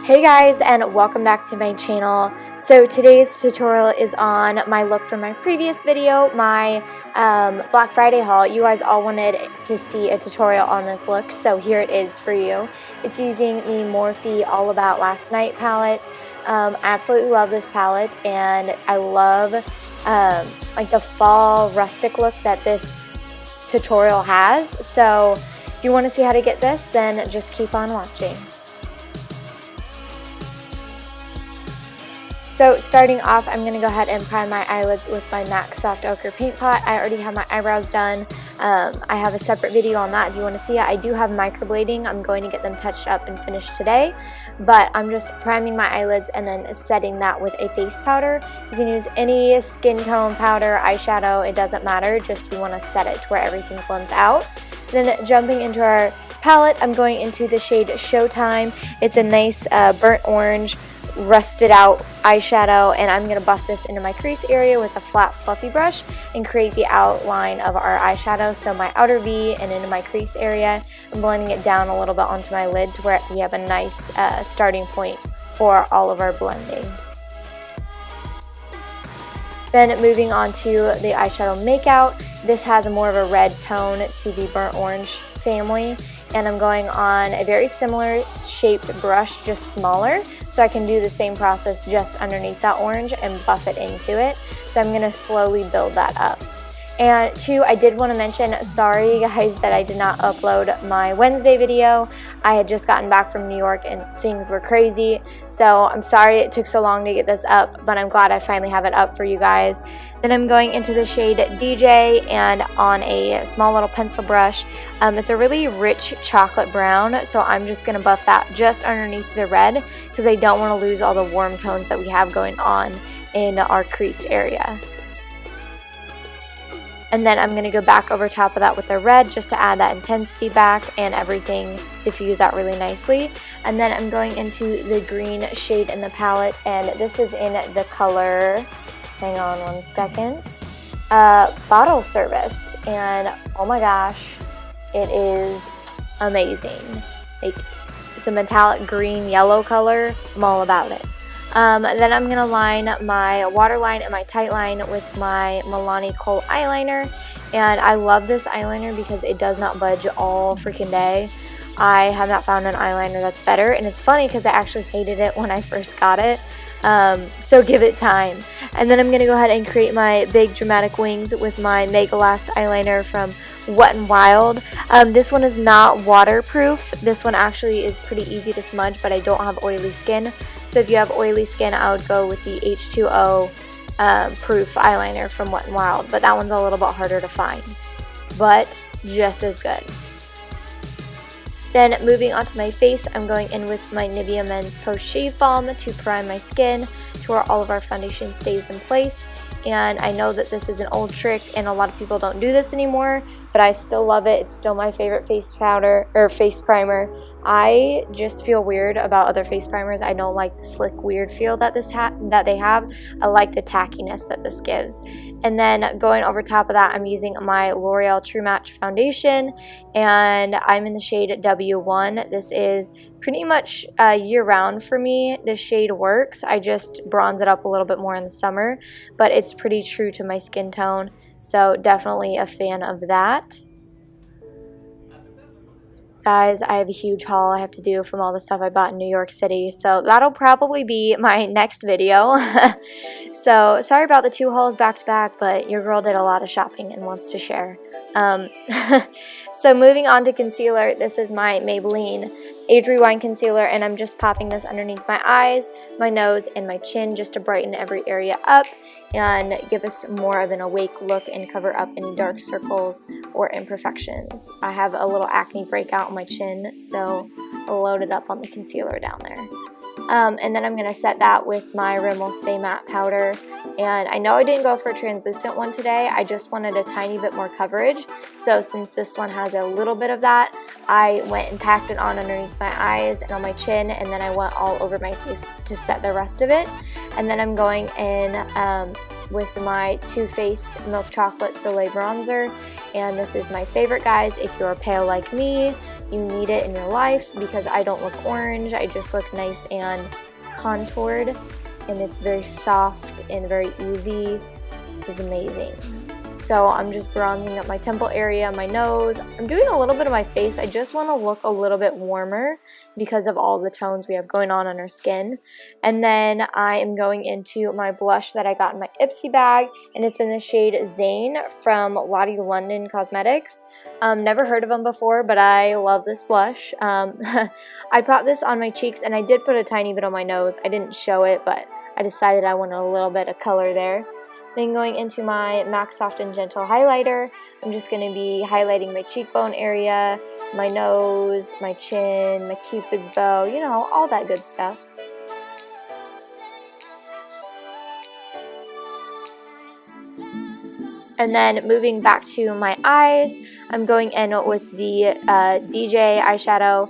Hey guys, and welcome back to my channel. So today's tutorial is on my look from my previous video, my Black Friday haul. You guys all wanted to see a tutorial on this look, so here it is for you. It's using the Morphe All About Last Night palette. I absolutely love this palette, and I love like the fall rustic look that this tutorial has. So if you want to see how to get this, then just keep on watching. So starting off, I'm going to go ahead and prime my eyelids with my MAC Soft Ochre Paint Pot. I already have my eyebrows done. I have a separate video on that if you want to see it. I do have microblading. I'm going to get them touched up and finished today. But I'm just priming my eyelids and then setting that with a face powder. You can use any skin tone powder, eyeshadow, it doesn't matter. Just you want to set it to where everything blends out. Then jumping into our palette, I'm going into the shade Showtime. It's a nice burnt orange, rusted out eyeshadow, and I'm going to buff this into my crease area with a flat fluffy brush and create the outline of our eyeshadow. So my outer V and into my crease area, I'm blending it down a little bit onto my lid to where we have a nice starting point for all of our blending. Then moving on to the eyeshadow makeout. This has a more of a red tone to the burnt orange family, and I'm going on a very similar shaped brush, just smaller, so I can do the same process just underneath that orange and buff it into it. So I'm going to slowly build that up. And two, I did want to mention, sorry guys that I did not upload my Wednesday video. I had just gotten back from New York and things were crazy. So I'm sorry it took so long to get this up, but I'm glad I finally have it up for you guys. Then I'm going into the shade DJ and on a small little pencil brush. It's a really rich chocolate brown, so I'm just going to buff that just underneath the red because I don't want to lose all the warm tones that we have going on in our crease area. And then I'm going to go back over top of that with the red just to add that intensity back and everything diffuse out really nicely. And then I'm going into the green shade in the palette, and this is in the color, hang on one second, Bottle Service. And oh my gosh, it is amazing. Like, it's a metallic green yellow color. I'm all about it. Then I'm going to line my waterline and my tight line with my Milani Kohl eyeliner. And I love this eyeliner because it does not budge all freaking day. I have not found an eyeliner that's better. And it's funny because I actually hated it when I first got it. So give it time. And then I'm going to go ahead and create my big dramatic wings with my Mega Last eyeliner from Wet n Wild. This one is not waterproof. This one actually is pretty easy to smudge, but I don't have oily skin. So if you have oily skin, I would go with the H2O proof eyeliner from Wet n Wild, but that one's a little bit harder to find, but just as good. Then moving onto my face, I'm going in with my Nivea Men's Post Shave Balm to prime my skin to where all of our foundation stays in place. And I know that this is an old trick and a lot of people don't do this anymore, but I still love it. It's still my favorite face powder or face primer. I just feel weird about other face primers. I don't like the slick weird feel that they have. I like the tackiness that this gives. And then going over top of that, I'm using my L'Oreal True Match foundation, and I'm in the shade W1. This is pretty much year-round for me. This shade works. I just bronze it up a little bit more in the summer, but it's pretty true to my skin tone, so definitely a fan of that. Guys, I have a huge haul I have to do from all the stuff I bought in New York City, so that'll probably be my next video. So sorry about the two hauls back to back, but your girl did a lot of shopping and wants to share. So moving on to concealer, this is my Maybelline Age Rewind concealer, and I'm just popping this underneath my eyes, my nose, and my chin just to brighten every area up and give us more of an awake look and cover up any dark circles or imperfections. I have a little acne breakout on my chin, so I'll load it up on the concealer down there. And then I'm going to set that with my Rimmel Stay Matte powder. And I know I didn't go for a translucent one today. I just wanted a tiny bit more coverage. So since this one has a little bit of that, I went and packed it on underneath my eyes and on my chin, and then I went all over my face to set the rest of it. And then I'm going in with my Too Faced Milk Chocolate Soleil Bronzer. And this is my favorite, guys. If you're pale like me, you need it in your life because I don't look orange. I just look nice and contoured, and it's very soft and very easy. It's amazing. So I'm just bronzing up my temple area, my nose. I'm doing a little bit of my face. I just want to look a little bit warmer because of all the tones we have going on our skin. And then I am going into my blush that I got in my Ipsy bag, and it's in the shade Zane from Lottie London Cosmetics. Never heard of them before, but I love this blush. I put this on my cheeks, and I did put a tiny bit on my nose. I didn't show it, but I decided I wanted a little bit of color there. Then going into my MAC Soft and Gentle highlighter, I'm just going to be highlighting my cheekbone area, my nose, my chin, my cupid's bow, you know, all that good stuff. And then moving back to my eyes, I'm going in with the DJ eyeshadow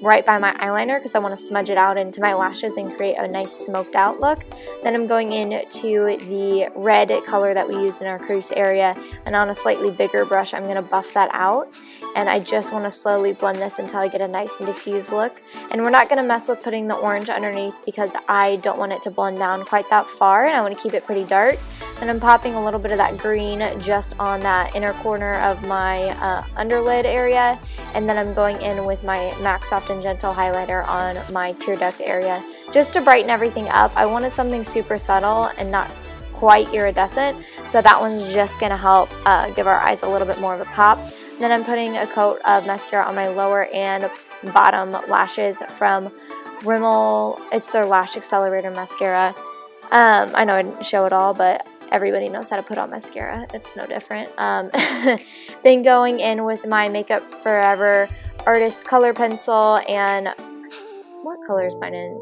right by my eyeliner because I want to smudge it out into my lashes and create a nice smoked out look. Then I'm going into the red color that we use in our crease area, and on a slightly bigger brush I'm going to buff that out. And I just want to slowly blend this until I get a nice and diffused look. And we're not going to mess with putting the orange underneath because I don't want it to blend down quite that far, and I want to keep it pretty dark. And I'm popping a little bit of that green just on that inner corner of my underlid area. And then I'm going in with my MAC Soft and Gentle highlighter on my tear duct area just to brighten everything up. I wanted something super subtle and not quite iridescent, so that one's just going to help give our eyes a little bit more of a pop. Then I'm putting a coat of mascara on my lower and bottom lashes from Rimmel. It's their Lash Accelerator mascara. I know I didn't show it all, but everybody knows how to put on mascara. It's no different. Then going in with my Makeup Forever Artist Color Pencil, and what color is mine in?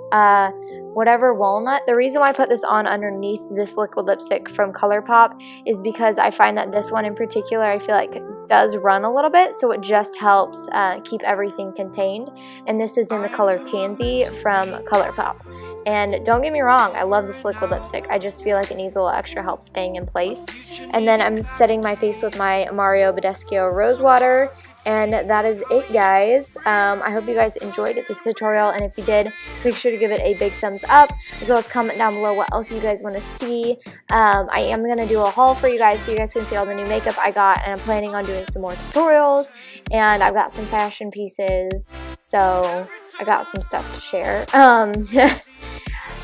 Whatever Walnut. The reason why I put this on underneath this liquid lipstick from Colourpop is because I find that this one in particular, I feel like does run a little bit, so it just helps keep everything contained. And this is in the color Tansy from Colourpop. And don't get me wrong, I love this liquid lipstick. I just feel like it needs a little extra help staying in place. And then I'm setting my face with my Mario Badescu Rose Water. And that is it, guys. I hope you guys enjoyed this tutorial, and if you did, make sure to give it a big thumbs up, as well as comment down below what else you guys want to see. I am going to do a haul for you guys so you guys can see all the new makeup I got, and I'm planning on doing some more tutorials, and I've got some fashion pieces, so I got some stuff to share.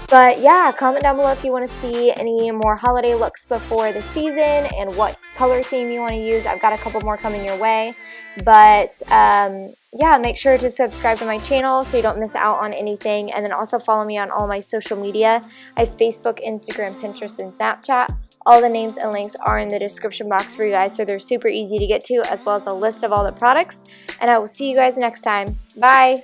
But yeah, comment down below if you want to see any more holiday looks before the season and what color theme you want to use. I've got a couple more coming your way. But yeah, make sure to subscribe to my channel so you don't miss out on anything. And then also follow me on all my social media. I have Facebook, Instagram, Pinterest, and Snapchat. All the names and links are in the description box for you guys, so they're super easy to get to, as well as a list of all the products. And I will see you guys next time. Bye!